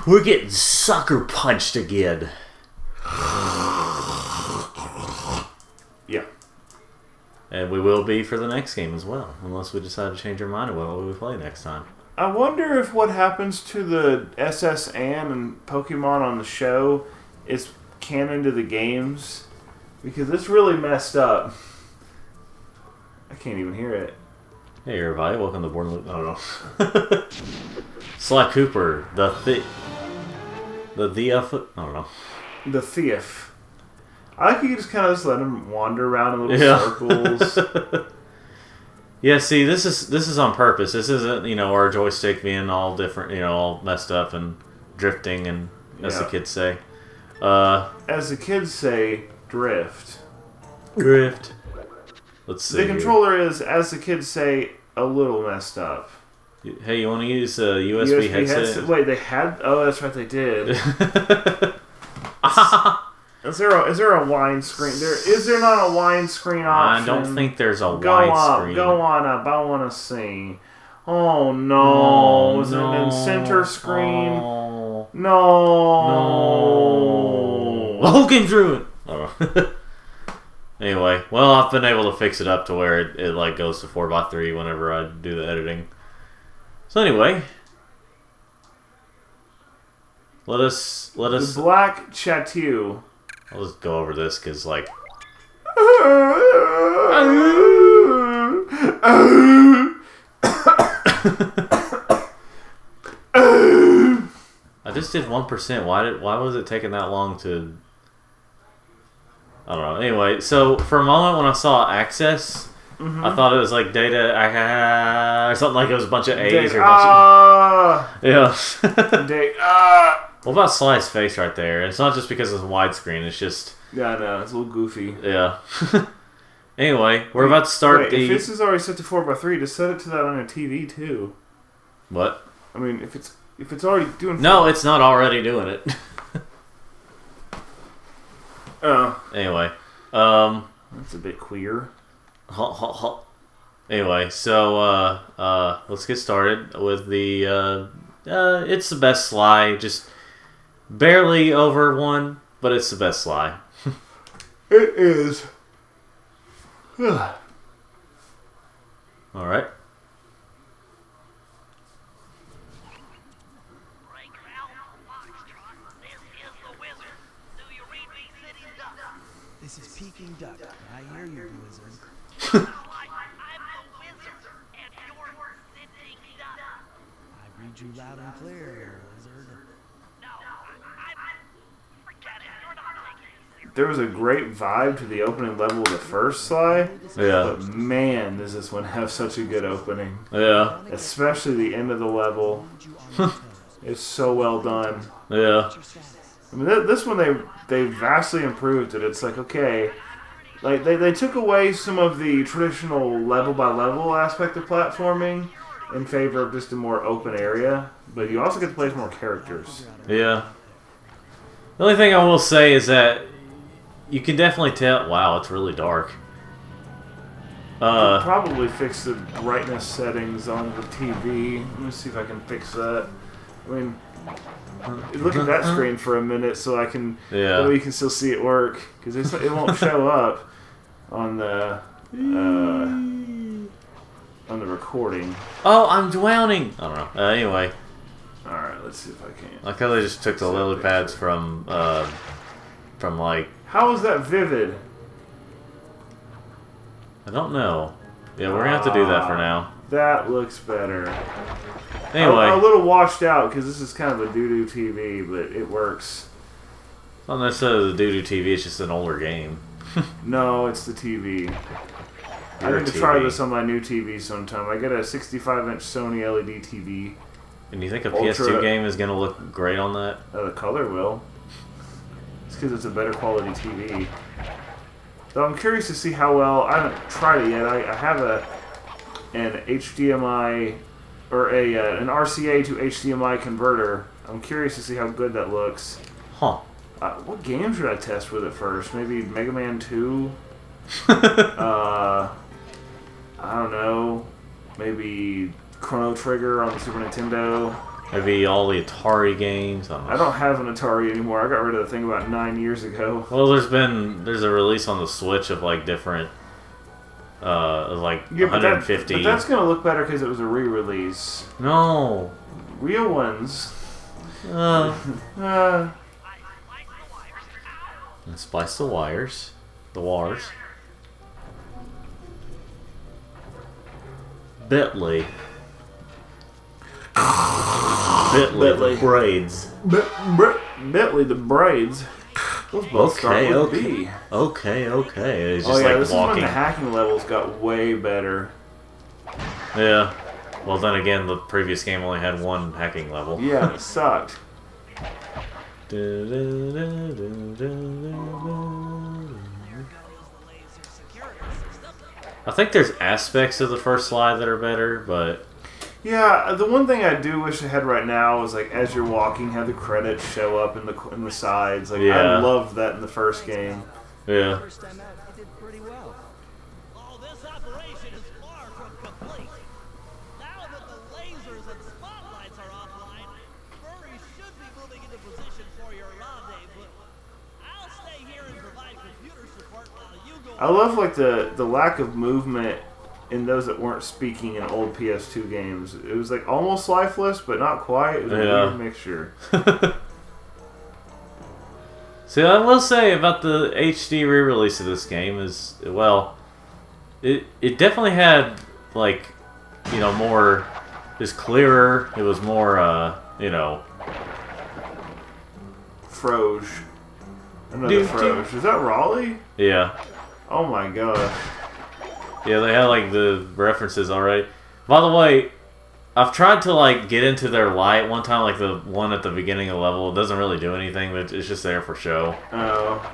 We're getting sucker punched again. Yeah. And we will be for the next game as well, unless we decide to change our mind about what we play next time. I wonder if what happens to the SS Anne and Pokemon on the show is canon to the games. Because it's really messed up. I can't even hear it. Hey everybody, welcome to Born Loop. Oh no. Sly Cooper, the I don't know. The thief. I like you just kind of just let him wander around in little circles. Yeah, see, this is on purpose. This isn't, our joystick being all different, all messed up and drifting, and as the kids say. As the kids say, drift. Drift. Let's see. The controller is, as the kids say, a little messed up. Hey, you want to use a USB headset? Wait, they had? Oh, that's right, they did. Is there a wine screen? Is there not a wine screen option? I don't think there's a wine screen. Go on up. I want to see. Oh no! Is it in center screen? No. The whole game's ruined. Oh. Anyway, well, I've been able to fix it up to where it like goes to 4x3 whenever I do the editing. So anyway, let us. The Black Chateau. I'll just go over this because like. I just did 1%. Why was it taking that long to? I don't know. Anyway, so for a moment when I saw access, I thought it was like data or something, like it was a bunch of A's or a bunch of... Yeah. What about Sly's face right there? It's not just because it's widescreen, it's just... Yeah, I know. It's a little goofy. Yeah. Anyway, we're about to start if this is already set to 4x3, just set it to that on your TV too. What? I mean, if it's already doing... No, it's not already doing it. Oh. Anyway, that's a bit queer. Anyway, so let's get started with the it's the best Sly, just barely over 1, but it's the best Sly. It is. All right. This is Peking Duck. I hear you, wizard. I'm the wizard, and you're sitting duck. I read you loud and clear, wizard. No, forget it. You're not thinking. There was a great vibe to the opening level of the first Sly. Yeah. But man, does this one have such a good opening. Yeah. Especially the end of the level. It's so well done. Yeah. I mean, this one they vastly improved it. It's like, okay, like they took away some of the traditional level by level aspect of platforming in favor of just a more open area, but you also get to play as more characters. Yeah. The only thing I will say is that you can definitely tell. Wow, it's really dark. I'll probably fix the brightness settings on the TV. Let me see if I can fix that. I mean, look at that screen for a minute so I can, so you can still see it work, because it won't show up on the recording. Oh, I'm drowning. I don't know. Anyway. All right, let's see if I can. Like how they just took the lily pads from like. How is that vivid? I don't know. Yeah, we're gonna have to do that for now. That looks better. Anyway, a little washed out because this is kind of a doo-doo TV, but it works. It's not necessarily the doo-doo TV. It's just an older game. No, it's the TV. I need to try this on my new TV sometime. I got a 65-inch Sony LED TV. And you think a PS2 game is going to look great on that? The color will. It's because it's a better quality TV. Though I'm curious to see how well... I haven't tried it yet. I have an HDMI... or an RCA to HDMI converter. I'm curious to see how good that looks. Huh. What game should I test with it first? Maybe Mega Man 2? I don't know. Maybe Chrono Trigger on the Super Nintendo. Maybe all the Atari games. I don't know. I don't have an Atari anymore. I got rid of the thing about 9 years ago. Well, there's a release on the Switch of like different, like Yeah, 150. but that's gonna look better because it was a re-release. No. Real ones. And splice the wires. The wires. Bentley. Bentley. Braids. Bentley the braids. Those both start with B. Okay. It's Oh just yeah, like this is when walking. the hacking levels got way better. Yeah. Well, then again, the previous game only had one hacking level. Yeah, it sucked. I think there's aspects of the first slide that are better, but Yeah, the one thing I do wish I had right now is like as you're walking, have the credits show up in the sides. Like Yeah. I loved that in the first game. yeah. First time out, you did pretty well. Oh, this operation is far from complete. Now that the lasers and spotlights are offline, Murray should be moving into position for your rendezvous. I'll stay here and provide computer support while you go. I love like the lack of movement in those that weren't speaking in old PS2 games. It was like almost lifeless, but not quite. It was a Yeah. weird mixture. See, I will say about the HD re-release of this game is, well, it definitely had, like, you know, more, just clearer. It was more, you know. Froge. Another Dude, Froge. Is that Raleigh? Yeah. Oh my gosh. Yeah, they had, like, the references already. By the way, I've tried to, like, get into their light one time, like the one at the beginning of the level. It doesn't really do anything, but it's just there for show. Oh.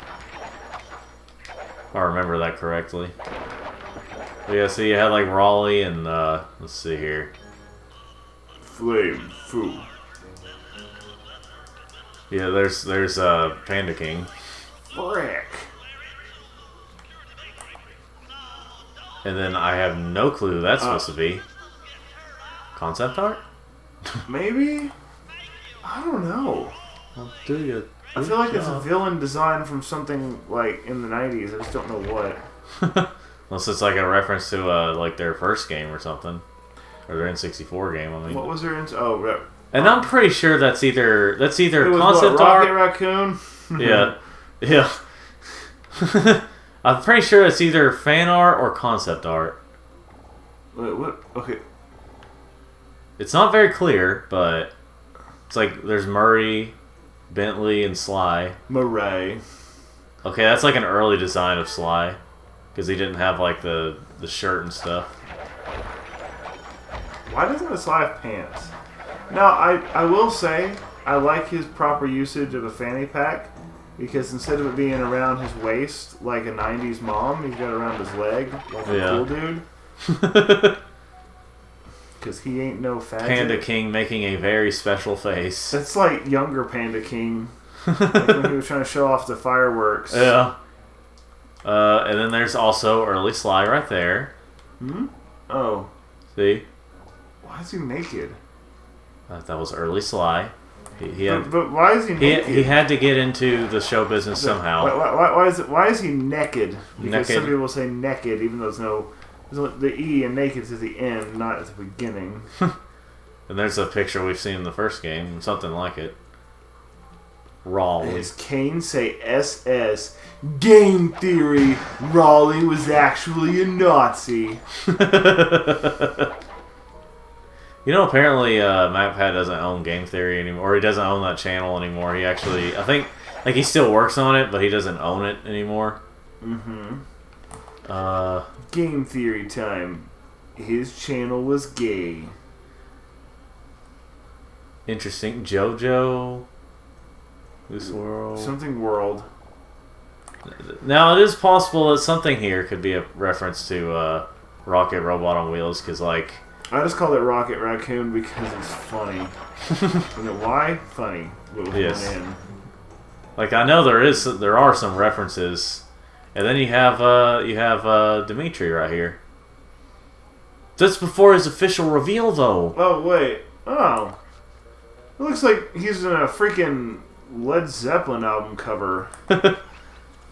If I remember that correctly. But yeah, so you had, like, Raleigh and, let's see here. Flame Foo. Yeah, there's Panda King. Frick. And then I have no clue who that's supposed to be. Concept art? Maybe? I don't know. Well, do you? I feel like it's a villain design from something like in the 90s. I just don't know what. Unless it's like a reference to like their first game or something. Or their N64 game, I mean. What was there in? Oh, right. And I'm pretty sure that's either It was concept what, Rocket art. Raccoon? Yeah. Yeah. I'm pretty sure it's either fan art or concept art. Wait, what? Okay. It's not very clear, but it's like there's Murray, Bentley, and Sly. Murray. Okay, that's like an early design of Sly. Because he didn't have like the shirt and stuff. Why doesn't the Sly have pants? Now, I will say, I like his proper usage of a fanny pack. Because instead of it being around his waist like a 90s mom, he's got it around his leg like a cool dude. Because he ain't no faggot. Panda King making a very special face. That's like younger Panda King. Like when he was trying to show off the fireworks. Yeah. And then there's also early Sly right there. Hmm? Oh. See? Why is he naked? That was early Sly. He had, but why is he naked? he had to get into the show business somehow. Why is he naked? Because Naked. some people say naked, even though the E and naked is at the end, not at the beginning. And there's a picture we've seen in the first game, something like it. Raleigh. Does Kane say SS? Game theory! Raleigh was actually a Nazi. You know, apparently MacPad doesn't own Game Theory anymore, or he doesn't own that channel anymore. He actually, I think, like he still works on it, but he doesn't own it anymore. Mm-hmm. Game theory time. His channel was gay. Interesting. JoJo. This world. Something world. Now, it is possible that something here could be a reference to Rocket Robot on Wheels, because, like... I just call it Rocket Raccoon because it's funny. You know why? Funny. With Yes. one N. Like, I know there are some references. And then you have Dimitri right here. That's before his official reveal, though. Oh, wait. Oh. It looks like he's in a freaking Led Zeppelin album cover. And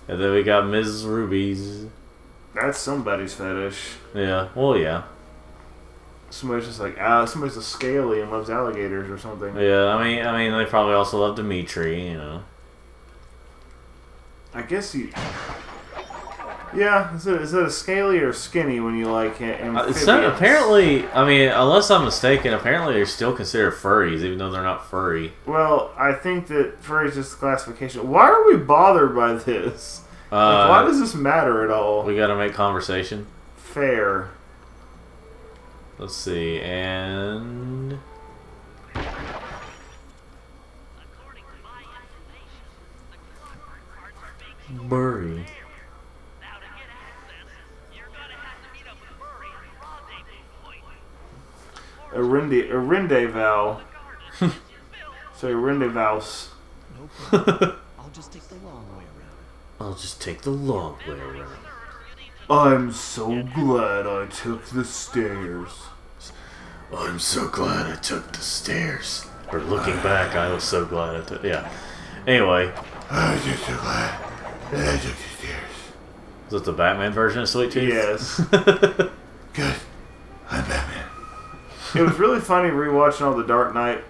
then we got Ms. Ruby's. That's somebody's fetish. Yeah, well, yeah. Somebody's just like, somebody's a scaly and loves alligators or something. Yeah, I mean, they probably also love Dimitri, you know. I guess you... Yeah, is it a scaly or skinny when you like amphibians? It's not, apparently, I mean, unless I'm mistaken, apparently they're still considered furries, even though they're not furry. Well, I think that furry is just a classification. Why are we bothered by this? Like, why does this matter at all? We gotta make conversation. Fair. Let's see, and... Burry. Rendezvous. So rendezvous. No problem. I'll just take the long way around. I'll just take the long way around. I'm so glad I took the stairs. I'm so glad I took the stairs. Or looking back, I was so glad I took... Yeah. Anyway. I'm just so glad that I took the stairs. Is that the Batman version of Sweet Tooth? Yes. Good. I'm Batman. It was really funny rewatching all the Dark Knight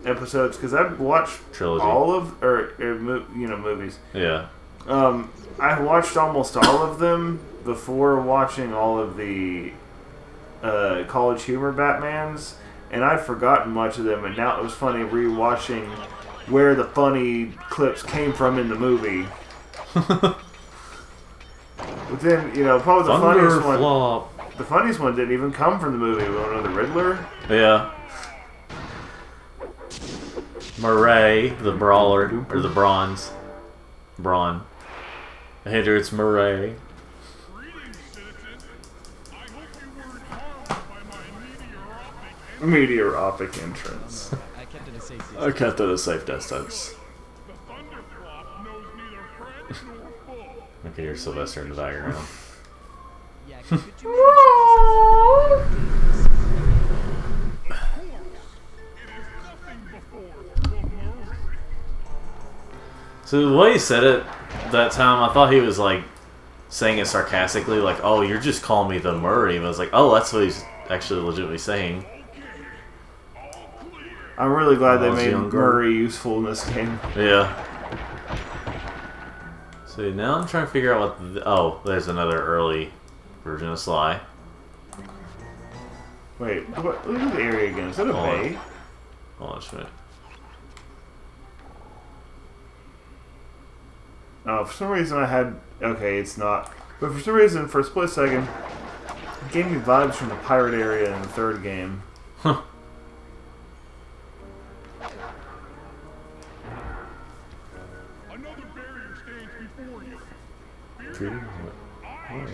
episodes because I've watched Trilogy. all of... movies. Yeah. I watched almost all of them before watching all of the College Humor Batmans, and I'd forgotten much of them, and now it was funny rewatching where the funny clips came from in the movie. But then, probably the funniest one... The funniest one didn't even come from the movie. We want to know the Riddler? Yeah. Murray, the brawler, or the bronze. Brawn. The hitter, it's Murray. Meteoropic entrance. I kept it a safe I kept it a safe distance. I can hear Sylvester in the background. Yeah, could you So the way he said it that time, I thought he was like saying it sarcastically, like, "Oh, you're just calling me the Murray." And I was like, "Oh, that's what he's actually legitimately saying." I'm really glad they I was made younger. Murray useful in this game. Yeah. So now I'm trying to figure out what... oh, there's another early version of Sly. Wait, look at the area again. Is that a Hold on. bay? Hold on just a minute. Oh, for some reason I had... Okay, it's not. But for some reason, for a split second, it gave me vibes from the pirate area in the third game. Huh. Another barrier stands before you. Treating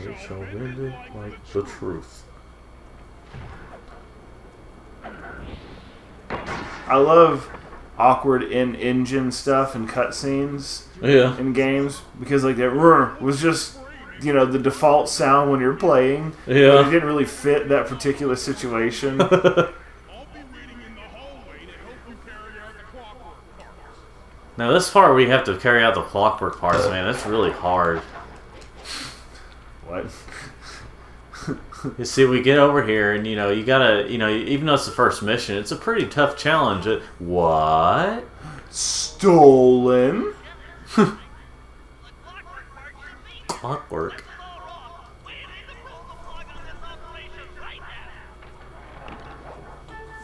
it shall bend it like the truth. I love awkward in-engine stuff and cutscenes Yeah. in games because like that "rrr" was just the default sound when you're playing. Yeah. But it didn't really fit that particular situation. I'll be waiting in the hallway to help you carry out the clockwork parts. Now this part where you have to carry out the clockwork parts, man, that's really hard. What? You see, we get over here, and you gotta, even though it's the first mission, it's a pretty tough challenge. What? Stolen? Clockwork.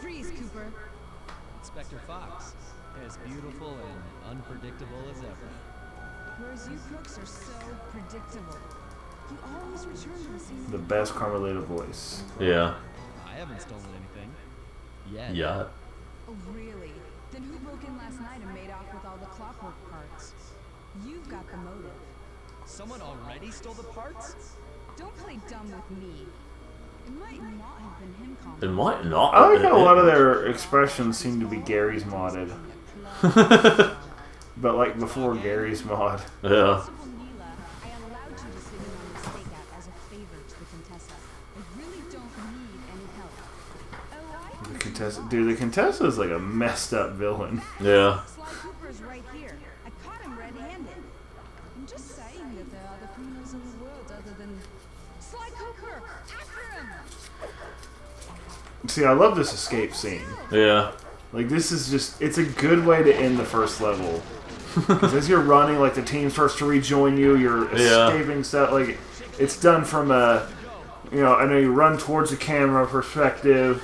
Freeze, Cooper. Inspector Fox, as beautiful and unpredictable as ever. Whereas you crooks are so predictable. You always return to the same. The best Carmelita voice. Yeah. I haven't stolen anything. Yet. Yeah. Oh, really? Then who broke in last night and made off with all the clockwork parts? You've got the motive. Someone already stole the parts? Don't play dumb with me. It might not have been him calling. Then what? Not. I like how a lot of their expressions seem to be Gary's modded. But like before Gary's mod. Yeah. Principal Neela, I allowed you to sit in on the stakeout as a favor to the Contessa. I really don't need any help. Oh, I The can Contessa. Dude, the Contessa is like a messed up villain. Yeah. Sly Cooper's right here. I caught him red-handed. I'm just saying that there are other criminals in the world other than Sly Cooper. After him. See, I love this escape scene. Yeah. Like, this is just, it's a good way to end the first level. Because as you're running, like, the team starts to rejoin you, you're escaping stuff. Like, it's done from a, you know, I know you run towards the camera perspective.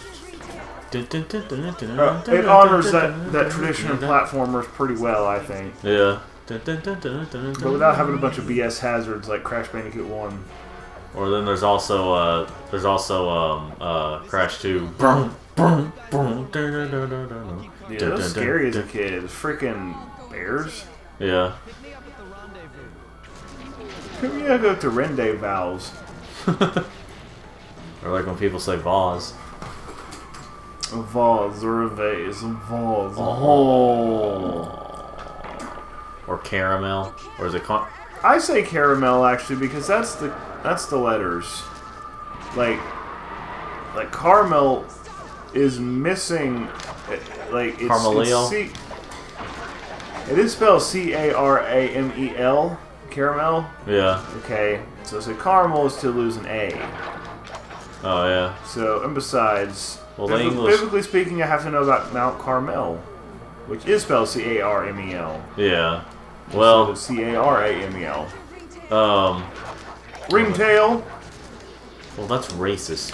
It honors that tradition of platformers pretty well, I think. Yeah. But without having a bunch of BS hazards like Crash Bandicoot 1. Or then there's also Crash 2. Yeah, that was scary as a kid. Freaking bears. Yeah. Pick me up at the rendezvous. Maybe I go to rendezvous. Or like when people say vase. A vase or a vase. A vase. Oh. Or caramel. Or is it I say caramel actually because that's the letters. Like caramel is missing. Like it's Carmelio? It is spelled C-A-R-A-M-E-L. Caramel. Yeah. Okay. So caramel is to lose an A. Oh yeah. So and besides, Well, the English. biblically speaking, I have to know about Mount Carmel, which is spelled C-A-R-M-E-L. Yeah. Well. C-A-R-A-M-E-L. Ringtail. Well, that's racist.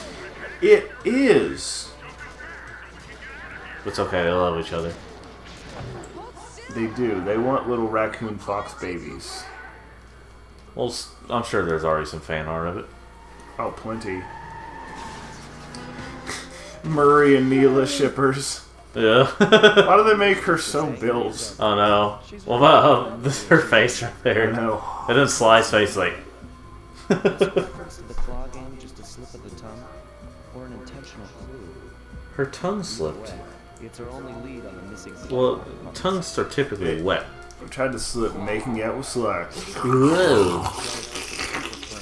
It is. It's okay. They love each other. They do. They want little raccoon fox babies. Well, I'm sure there's already some fan art of it. Oh, plenty. Murray and Neela shippers. Yeah. Why do they make her so built? Oh no. What about her face right there? I know. And then Sly's face like. Reference to the claw game just a slip of the tongue, or an intentional clue. Her tongue slipped. It's our only lead on the missing. Well, tongues are typically wet. I tried to slip making out with Slack. Whoa.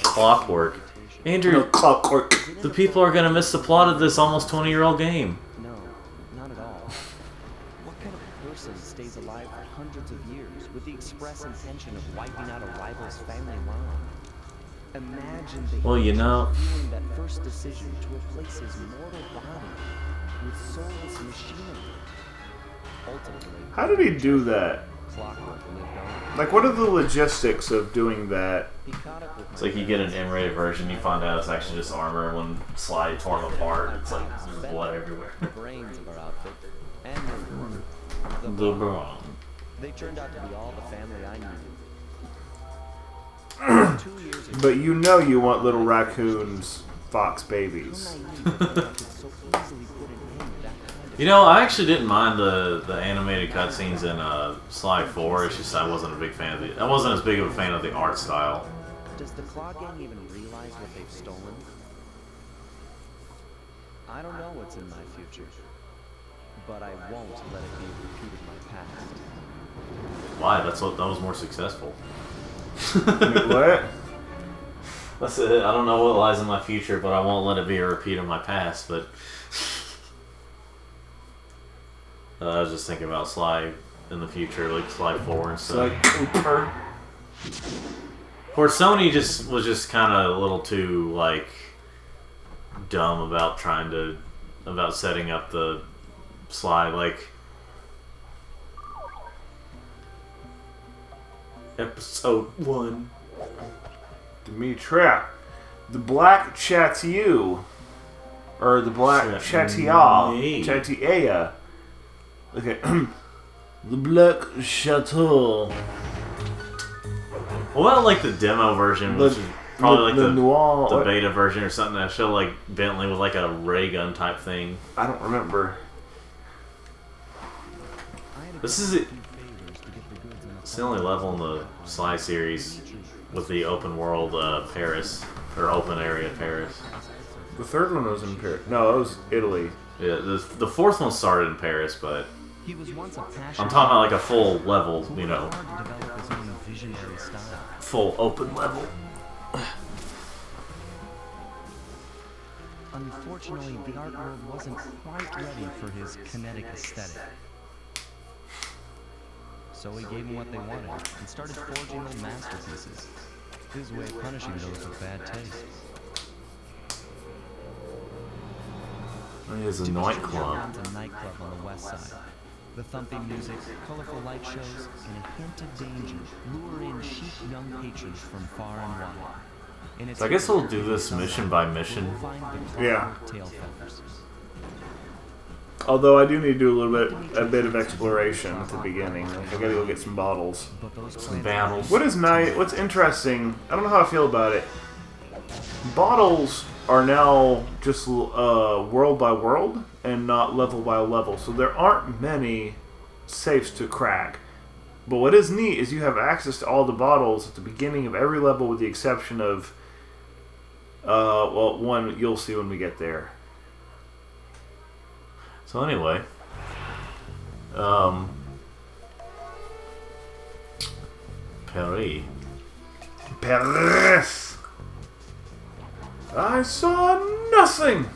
Clockwork. Andrew, Clockwork. the people are gonna miss the plot of this almost 20-year-old game. No, not at all. What kind of person stays alive for hundreds of years with the express intention of wiping out a rival's family line? Imagine the Well, you know. doing that first decision to replace his mortal body with soulless machinery. Ultimately, How did he do that? Clockwork lived on. Like, what are the logistics of doing that? He caught up with It's like you get an M-rated version, you find out it's actually just armor, and when Sly tore them apart, it's like there's blood everywhere. the brains of our outfit and the The brawn. They turned out to be all the family I needed. 2 years ago, But you know you want little raccoons, fox babies. naive that I could so easily put an end to that kind of You know, I actually didn't mind the animated cutscenes in Sly 4. It's just I wasn't a big fan of I wasn't as big of a fan of the art style. Does the Claw Gang even realize what they've stolen? I don't know what's in my future, but I won't let it be a repeat of my past. Why? That was more successful. Wait, what? That's it. I don't know what lies in my future, but I won't let it be a repeat of my past. But I was just thinking about Sly in the future, like Sly 4 and stuff. Like Cooper. Or Sony was just kind of a little too like dumb about setting up the Sly like episode 1. Dimitra. The Black Chateau. Or the Black Chateau. Chateau. Okay. The Black Chateau. What about like the demo version, which is probably the like noir, the beta version or something that showed like Bentley with like a ray gun type thing? I don't remember. This is it. It's the only level in the Sly series with the open world Paris or open area Paris. The third one was in Paris. No, it was Italy. Yeah, the fourth one started in Paris, but He was once a passionate I'm talking about like a full level, you know, hard to develop his own visionary style. full open level. Unfortunately, the art world wasn't quite ready for his kinetic aesthetic. So he gave them what they wanted and started forging old masterpieces. His way of punishing those with bad taste. It is a To be sure, nightclub. Down's a nightclub on the west side. The thumping music, colorful light shows, and a hint of danger lure in chic young patrons from far and wide. And it's So I guess we'll do this mission by mission. we'll find the Yeah. tail feathers. Although I do need to do a bit of exploration at the beginning. Like I gotta go get some bottles. But those Some plants battles. What is nice? What's interesting? I don't know how I feel about it. Bottles are now just world by world and not level by level, so there aren't many safes to crack. But what is neat is you have access to all the bottles at the beginning of every level, with the exception of well, one you'll see when we get there. So anyway, Paris. Paris. I saw nothing.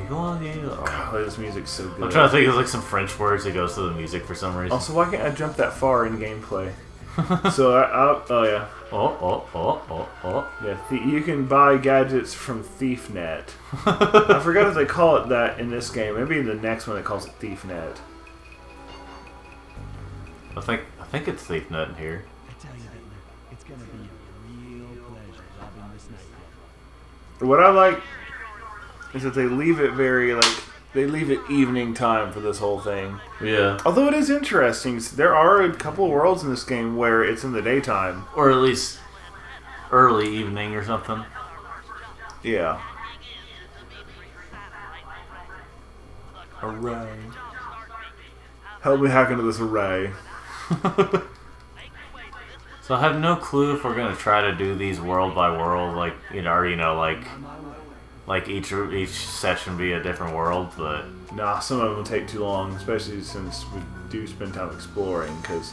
Oh, this music's so good. I'm trying to think of like some French words that goes to the music for some reason. Also, why can't I jump that far in gameplay? So oh yeah, yeah. You can buy gadgets from ThiefNet. I forgot if they call it that in this game. Maybe in the next one they calls it ThiefNet. I think it's ThiefNet in here. I tell you, Hitler, it's gonna be a real pleasure robbing this nightclub. What I like is that they leave it they leave it evening time for this whole thing. Yeah. Although it is interesting, there are a couple of worlds in this game where it's in the daytime. Or at least early evening or something. Yeah. Array. Help me hack into this array. So I have no clue if we're gonna try to do these world by world, like like each session be a different world, but Nah, some of them will take too long, especially since we do spend time exploring, because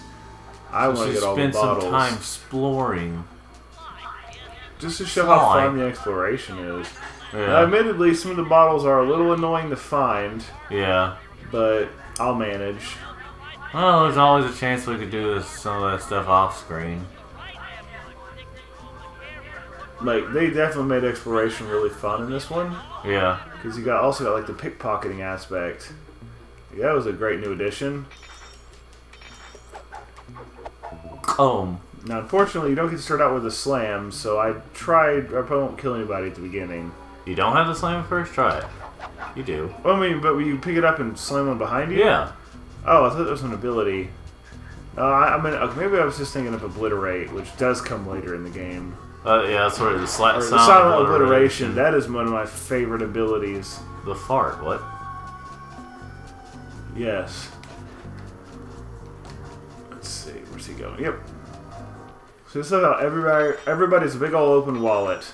I want to get all the spend bottles. some time exploring. Just to show how Why? fun the exploration is. Yeah. Now, admittedly, some of the bottles are a little annoying to find, Yeah. but I'll manage. Well, there's always a chance we could do some of that stuff off screen. Like, they definitely made exploration really fun in this one, Yeah. because you also got like the pickpocketing aspect. Yeah, that was a great new addition. Now, unfortunately, you don't get to start out with a slam, so I probably won't kill anybody at the beginning. You don't have the slam at first? Try it. You do. Well, I mean, but you pick it up and slam one behind you? Yeah. Oh, I thought that was an ability. I mean, okay, maybe I was just thinking of obliterate, which does come later in the game. Yeah, that's what it is. Or the silent obliteration. That is one of my favorite abilities. The fart, what? Yes. Let's see, where's he going? Yep. So this is how everybody's a big old open wallet.